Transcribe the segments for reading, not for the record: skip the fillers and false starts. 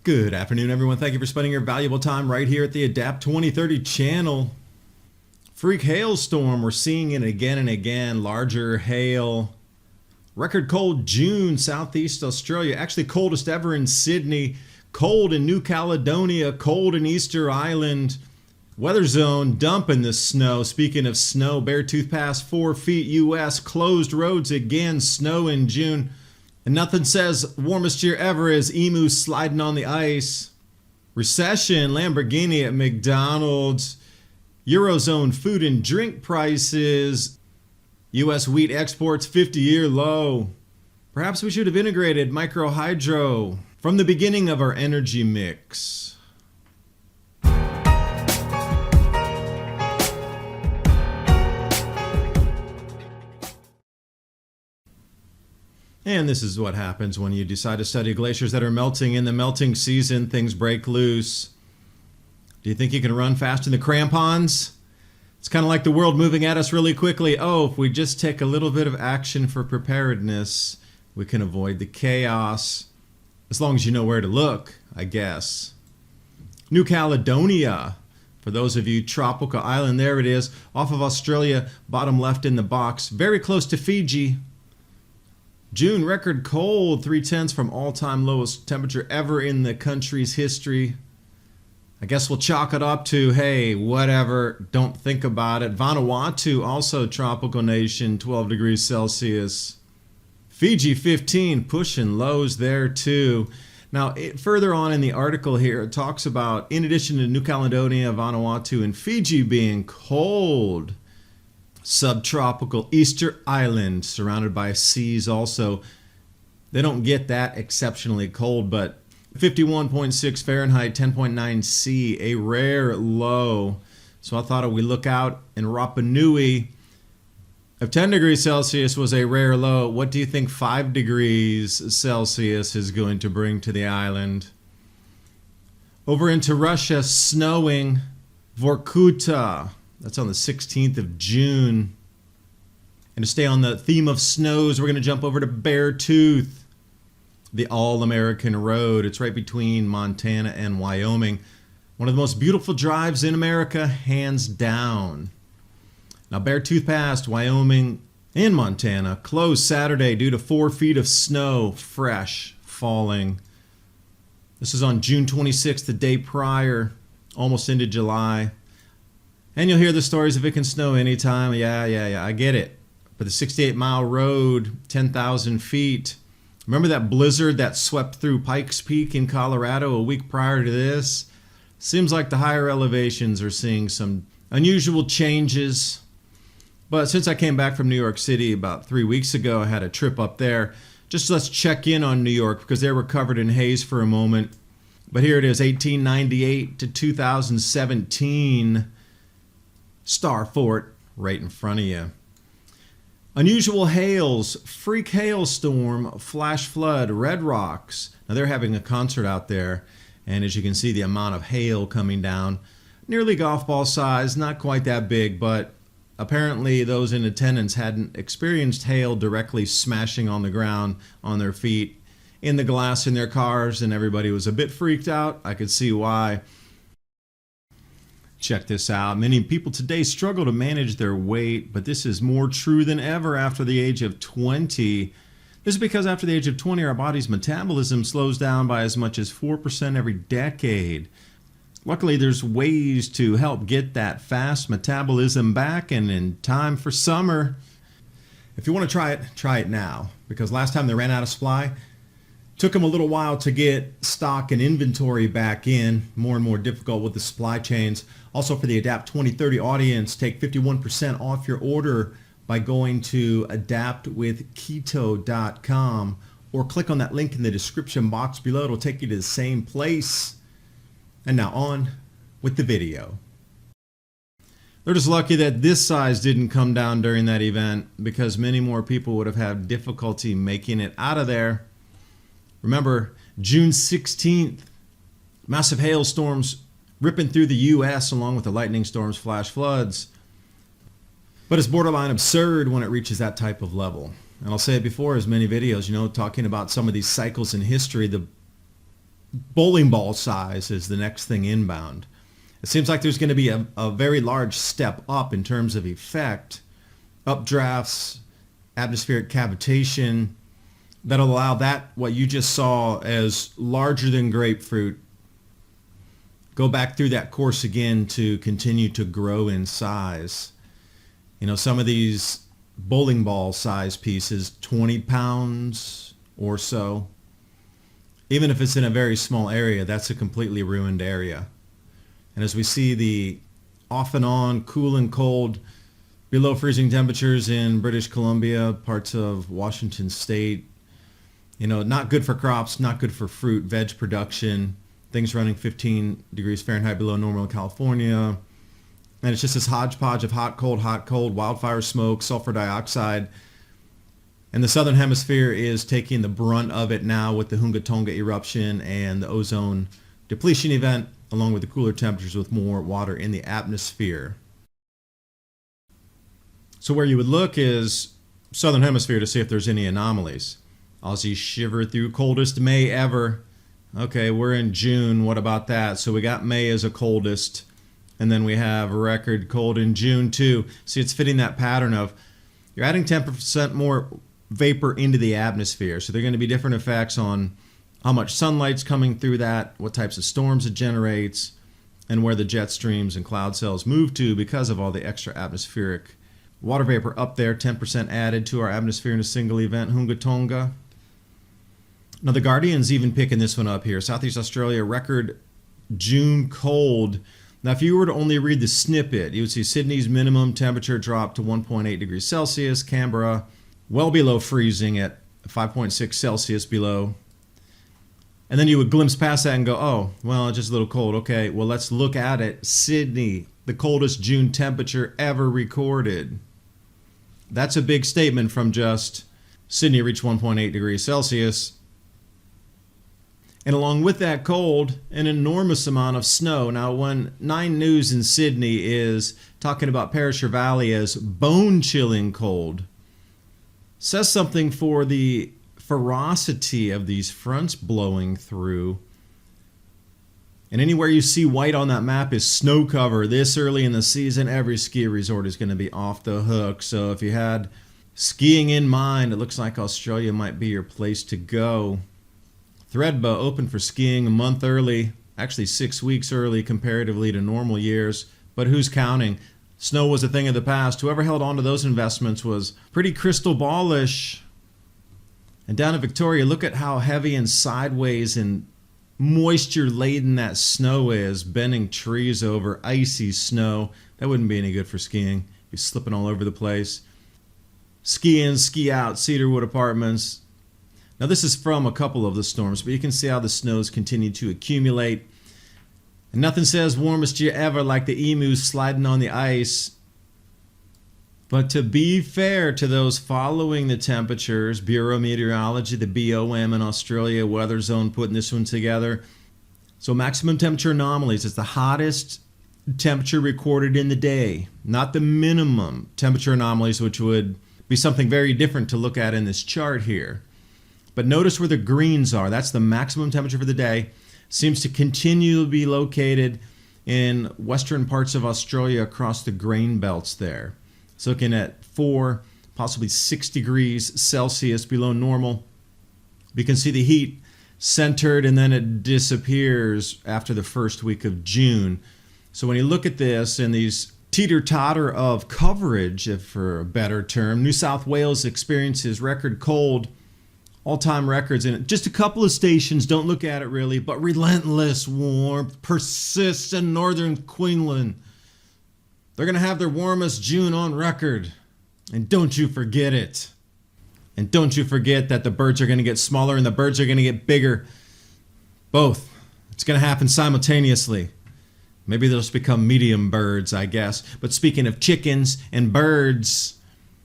Good afternoon, everyone. Thank you for spending your valuable time right here at the Adapt 2030 channel. Freak hailstorm. We're seeing it again and again. Larger hail. Record cold June, Southeast Australia. Actually coldest ever in Sydney. Cold in New Caledonia. Cold in Easter Island. Weather zone dumping the snow. Speaking of snow, Beartooth Pass 4 feet US. Closed roads again. Snow in June. And nothing says warmest year ever as emu sliding on the ice. Recession, Lamborghini at McDonald's. Eurozone food and drink prices. U.S. wheat exports 50-year low. Perhaps we should have integrated microhydro from the beginning of our energy mix. And this is what happens when you decide to study glaciers that are melting. In the melting season, things break loose. Do you think you can run fast in the crampons? It's kind of like the world moving at us really quickly. Oh, if we just take a little bit of action for preparedness, we can avoid the chaos. As long as you know where to look, I guess. New Caledonia. For those of you, tropical island, there it is. Off of Australia, bottom left in the box. Very close to Fiji. June, record cold, 3/10 from all-time lowest temperature ever in the country's history. I guess we'll chalk it up to, hey, whatever, don't think about it. Vanuatu, also tropical nation, 12 degrees Celsius. Fiji, 15, pushing lows there too. Now, further on in the article here, it talks about, in addition to New Caledonia, Vanuatu, and Fiji being cold, subtropical Easter Island, surrounded by seas also. They don't get that exceptionally cold, but 51.6 Fahrenheit, 10.9 C, a rare low. So I thought if we look out in Rapa Nui, if 10 degrees Celsius was a rare low, what do you think 5 degrees Celsius is going to bring to the island? Over into Russia, snowing, Vorkuta. That's on the 16th of June. And to stay on the theme of snows, we're going to jump over to Beartooth, the all-American road. It's right between Montana and Wyoming. One of the most beautiful drives in America, hands down. Now, Beartooth Pass, Wyoming and Montana, closed Saturday due to 4 feet of snow, fresh, falling. This is on June 26th, the day prior, almost into July. And you'll hear the stories if it can snow anytime. Yeah, I get it. But the 68-mile road, 10,000 feet. Remember that blizzard that swept through Pikes Peak in Colorado a week prior to this? Seems like the higher elevations are seeing some unusual changes. But since I came back from New York City about 3 weeks ago, I had a trip up there. Just let's check in on New York because they were covered in haze for a moment. But here it is, 1898 to 2017. Star Fort right in front of you. Unusual hails, freak hailstorm, flash flood, Red Rocks. Now they're having a concert out there, and as you can see, the amount of hail coming down, nearly golf ball size, not quite that big, but apparently those in attendance hadn't experienced hail directly smashing on the ground on their feet, in the glass in their cars, and everybody was a bit freaked out. I could see why. Check this out. Many people today struggle to manage their weight, but this is more true than ever after the age of 20. This is because after the age of 20, our body's metabolism slows down by as much as 4% every decade. Luckily, there's ways to help get that fast metabolism back and in time for summer. If you want to try it now, because last time they ran out of supply. Took them a little while to get stock and inventory back in, more and more difficult with the supply chains. Also for the Adapt 2030 audience, take 51% off your order by going to adaptwithketo.com or click on that link in the description box below. It'll take you to the same place. And now on with the video. They're just lucky that this size didn't come down during that event because many more people would have had difficulty making it out of there. Remember, June 16th, massive hailstorms ripping through the U.S. along with the lightning storms, flash floods. But it's borderline absurd when it reaches that type of level. And I'll say it before, as many videos, talking about some of these cycles in history, the bowling ball size is the next thing inbound. It seems like there's going to be a very large step up in terms of effect, updrafts, atmospheric cavitation, that'll allow that, what you just saw as larger than grapefruit, go back through that course again to continue to grow in size. You know, some of these bowling ball size pieces, 20 pounds or so, even if it's in a very small area, that's a completely ruined area. And as we see the off and on cool and cold, below freezing temperatures in British Columbia, parts of Washington State, you know, not good for crops, not good for fruit, veg production, things running 15 degrees Fahrenheit below normal in California. And it's just this hodgepodge of hot, cold, wildfire smoke, sulfur dioxide. And the southern hemisphere is taking the brunt of it now with the Hunga Tonga eruption and the ozone depletion event, along with the cooler temperatures with more water in the atmosphere. So where you would look is southern hemisphere to see if there's any anomalies. Aussie shiver through coldest May ever. Okay, we're in June. What about that? So we got May as a coldest, and then we have a record cold in June too. See, it's fitting that pattern of you're adding 10% more vapor into the atmosphere. So there are going to be different effects on how much sunlight's coming through that, what types of storms it generates, and where the jet streams and cloud cells move to because of all the extra atmospheric water vapor up there. 10% added to our atmosphere in a single event, Hunga Tonga. Now the Guardian's even picking this one up here. Southeast Australia, record June cold. Now if you were to only read the snippet, you would see Sydney's minimum temperature drop to 1.8 degrees Celsius, Canberra well below freezing at 5.6 Celsius below. And then you would glimpse past that and go, oh, well, it's just a little cold. Okay, well, let's look at it. Sydney, the coldest June temperature ever recorded. That's a big statement from just Sydney reached 1.8 degrees Celsius. And along with that cold, an enormous amount of snow. Now, when 9 News in Sydney is talking about Perisher Valley as bone-chilling cold, says something for the ferocity of these fronts blowing through. And anywhere you see white on that map is snow cover. This early in the season, every ski resort is going to be off the hook. So if you had skiing in mind, it looks like Australia might be your place to go. Thredbo opened for skiing a month early, actually 6 weeks early comparatively to normal years. But who's counting? Snow was a thing of the past. Whoever held on to those investments was pretty crystal ballish. And down in Victoria, look at how heavy and sideways and moisture-laden that snow is, bending trees over icy snow. That wouldn't be any good for skiing. You'd be slipping all over the place. Ski in, ski out, Cedarwood Apartments. Now this is from a couple of the storms, but you can see how the snows continue to accumulate. And nothing says warmest year ever like the emus sliding on the ice. But to be fair to those following the temperatures, Bureau of Meteorology, the BOM in Australia, Weather Zone putting this one together. So maximum temperature anomalies, it's the hottest temperature recorded in the day, not the minimum temperature anomalies, which would be something very different to look at in this chart here. But notice where the greens are. That's the maximum temperature for the day. Seems to continue to be located in western parts of Australia across the grain belts there. So looking at 4, possibly 6 degrees Celsius below normal. You can see the heat centered and then it disappears after the first week of June. So when you look at this and these teeter-totter of coverage, if for a better term, New South Wales experiences record cold, all-time records in just a couple of stations, don't look at it really, but relentless warmth persists in northern Queensland. They're going to have their warmest June on record. And don't you forget it. And don't you forget that the birds are going to get smaller and the birds are going to get bigger. Both. It's going to happen simultaneously. Maybe they'll just become medium birds, I guess. But speaking of chickens and birds,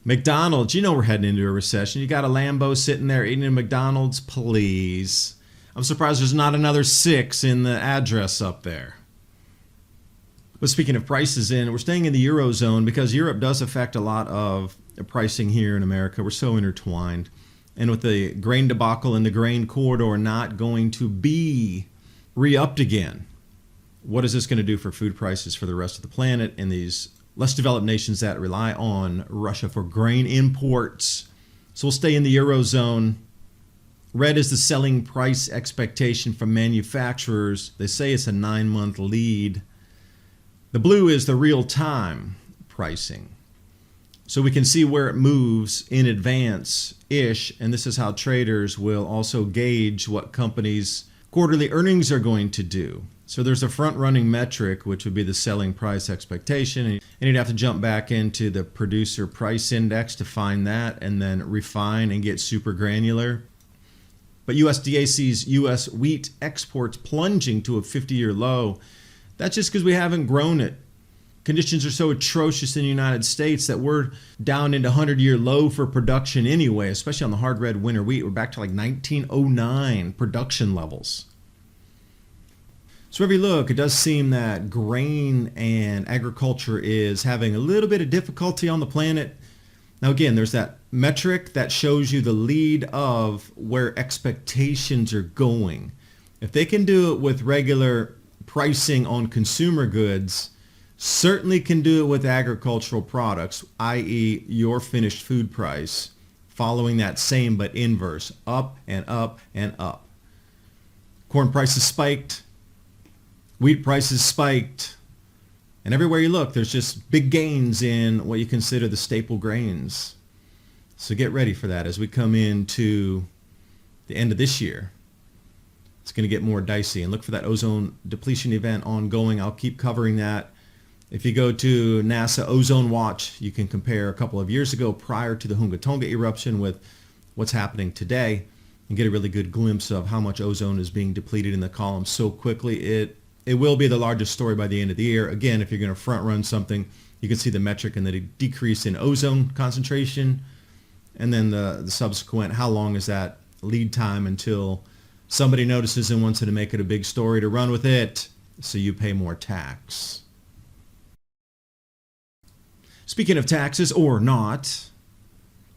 McDonald's, you know we're heading into a recession. You got a Lambo sitting there eating at McDonald's, please. I'm surprised there's not another 6 in the address up there. But speaking of prices we're staying in the Eurozone because Europe does affect a lot of pricing here in America. We're so intertwined. And with the grain debacle and the grain corridor not going to be re-upped again. What is this going to do for food prices for the rest of the planet in these less developed nations that rely on Russia for grain imports? So we'll stay in the Eurozone. Red is the selling price expectation from manufacturers. They say it's a 9-month lead. The blue is the real-time pricing. So we can see where it moves in advance-ish, and this is how traders will also gauge what companies' quarterly earnings are going to do. So there's a front-running metric, which would be the selling price expectation, and you'd have to jump back into the producer price index to find that, and then refine and get super granular. But USDA sees U.S. wheat exports plunging to a 50-year low. That's just because we haven't grown it. Conditions are so atrocious in the United States that we're down into 100-year low for production anyway, especially on the hard red winter wheat. We're back to like 1909 production levels. So wherever you look, it does seem that grain and agriculture is having a little bit of difficulty on the planet. Now again, there's that metric that shows you the lead of where expectations are going. If they can do it with regular pricing on consumer goods, certainly can do it with agricultural products, i.e. your finished food price, following that same but inverse, up and up and up. Corn prices spiked. Wheat prices spiked, and everywhere you look, there's just big gains in what you consider the staple grains. So get ready for that as we come into the end of this year. It's going to get more dicey, and look for that ozone depletion event ongoing. I'll keep covering that. If you go to NASA Ozone Watch, you can compare a couple of years ago prior to the Hunga Tonga eruption with what's happening today and get a really good glimpse of how much ozone is being depleted in the column so quickly. It will be the largest story by the end of the year. Again, if you're going to front run something, you can see the metric and the decrease in ozone concentration, and then the subsequent, how long is that lead time until somebody notices and wants to make it a big story to run with it, so you pay more tax. Speaking of taxes or not,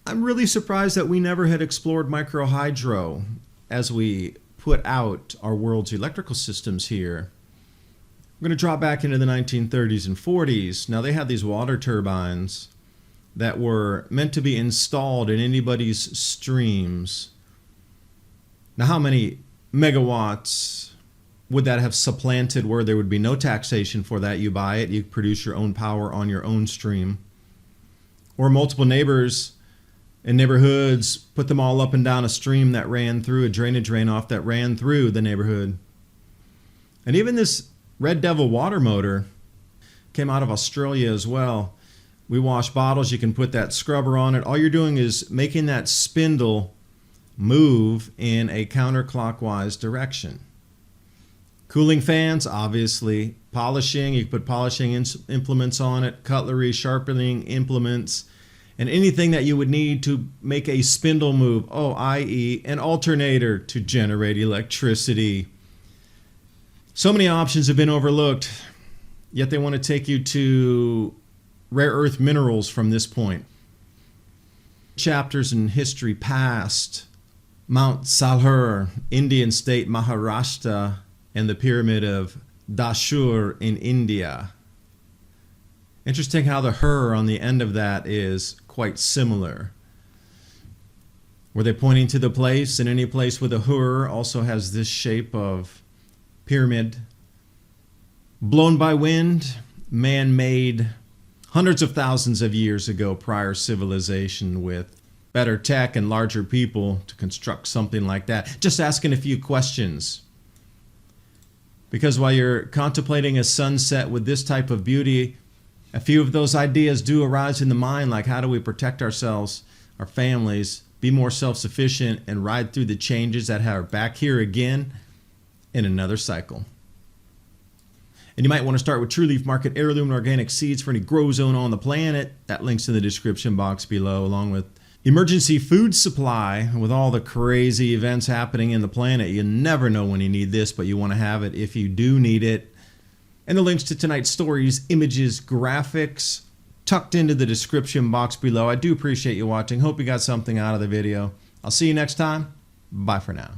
I'm really surprised that we never had explored microhydro as we put out our world's electrical systems here. We're going to drop back into the 1930s and 40s. Now they had these water turbines that were meant to be installed in anybody's streams. Now how many megawatts would that have supplanted where there would be no taxation for that? You buy it, you produce your own power on your own stream. Or multiple neighbors in neighborhoods, put them all up and down a stream that ran through, a drainage runoff that ran through the neighborhood. And even this Red Devil water motor came out of Australia as well. We wash bottles, you can put that scrubber on it. All you're doing is making that spindle move in a counterclockwise direction. Cooling fans, obviously. Polishing, you can put polishing implements on it, cutlery, sharpening implements, and anything that you would need to make a spindle move, i.e. an alternator to generate electricity. So many options have been overlooked, yet they want to take you to rare earth minerals from this point. Chapters in history past, Mount Salhur, Indian state Maharashtra, and the pyramid of Dashur in India. Interesting how the Hur on the end of that is quite similar. Were they pointing to the place? And any place with a Hur also has this shape of pyramid. Blown by wind, man-made, hundreds of thousands of years ago, prior civilization with better tech and larger people to construct something like that. Just asking a few questions. Because while you're contemplating a sunset with this type of beauty, a few of those ideas do arise in the mind, like how do we protect ourselves, our families, be more self-sufficient, and ride through the changes that are back here again in another cycle. And you might want to start with True Leaf Market Heirloom and Organic Seeds for any grow zone on the planet. That link's in the description box below, along with emergency food supply. With all the crazy events happening in the planet, you never know when you need this, but you want to have it if you do need it. And the links to tonight's stories, images, graphics, tucked into the description box below. I do appreciate you watching. Hope you got something out of the video. I'll see you next time. Bye for now.